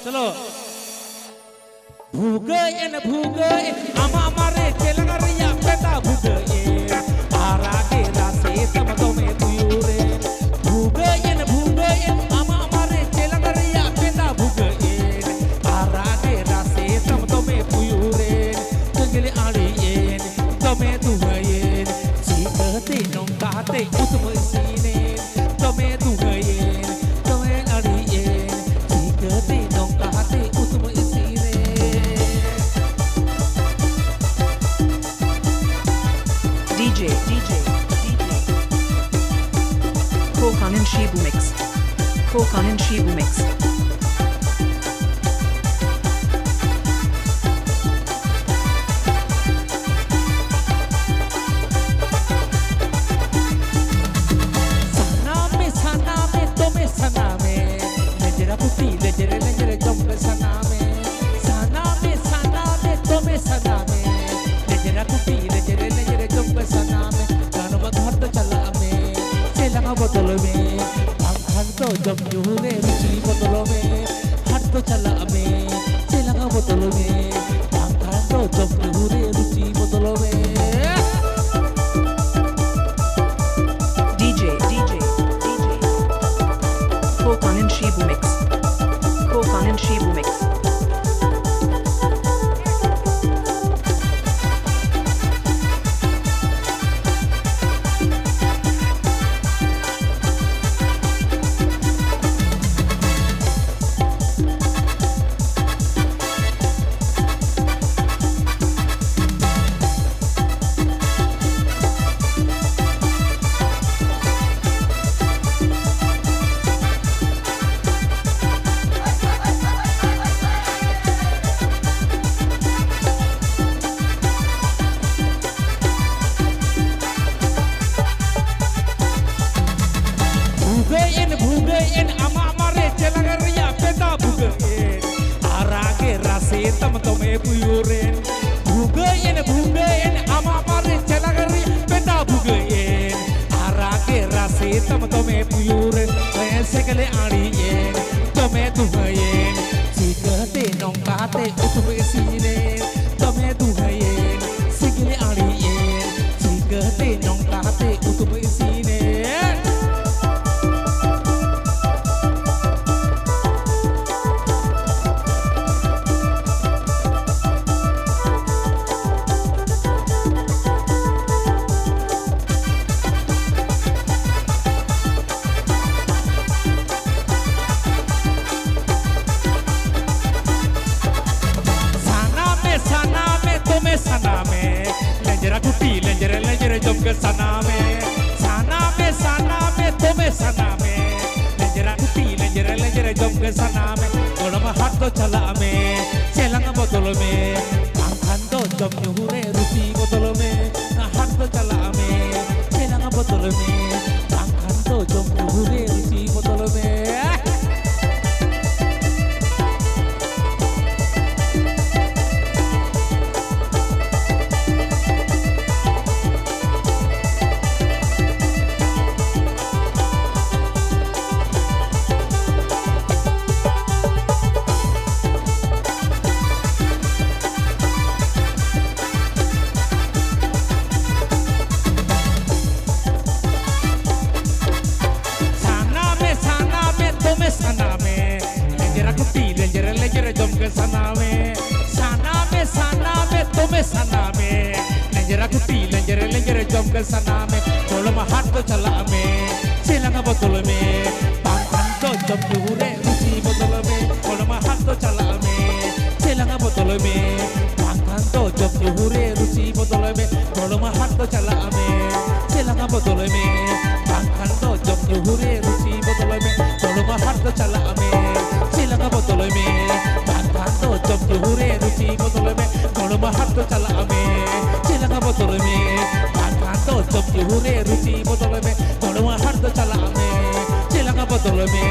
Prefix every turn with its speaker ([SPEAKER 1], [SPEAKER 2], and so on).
[SPEAKER 1] चलो भूगे अमा मारे चेलंगरिया पेटा भूगे आरागे रासे तम तो में तुयुरे भूगे अमा मारे चेलंगरिया पेटा भूगे आरागे रासे तम तो में तुयुरे जंगले आड़ी तो में तुगे चीकते नोंकाते उतम सीने तो में तुगे तो में आड़ी चीकते नोंकाते उतम
[SPEAKER 2] DJ Kokan and Shibu Mix
[SPEAKER 1] sana me tome sana me lejera puti lejere jombe sana me tome sana me lejera puti lejere jombe sana me gano badhar to chala me selanga botol me banghan to jom jure ruchi botol me hat to chala me selanga botol me banghan to jom jure ruchi botol me
[SPEAKER 2] DJ Kokan and Shibu Mix भूगे अमा मारे चेलंगरिया PETA भूगे आरागे रासे तम तो में पुयुरे भूगे अमा मारे चेलंगरिया PETA भूगे आरागे रासे तम तो में पुयुरे ऐसे गले आड़ी तो में तुगे सीखते नौकाते उठवे सीने तो में तुगे सिगले आड़ी सीखते नौकाते उठवे सीने sana me lejera kuti lejere jomke sana me tome sana me lejera kuti lejere jomke sana me golama hat to chala me selanga botol me banghan to jom hure ruchi botol me hat to chala me selanga botol me banghan to jom hure ruchi botol me sana me lejera kuti lejere jomke sana me tome sana me lejera kuti lejere jomke sana me golama hat to chala me selanga botol me banghan to jom jure ruchi botol me golama hat to chala me selanga botol me banghan to jom jure ruchi botol me golama hat to chala me selanga botol me banghan to jom jure ruchi botol me golama hat to chala me selanga botol me banghan to jom jure ruchi botol me golama hat to chala me selanga botol me banghan to jom jure ruchi botol me golama hat to chala me selanga botol me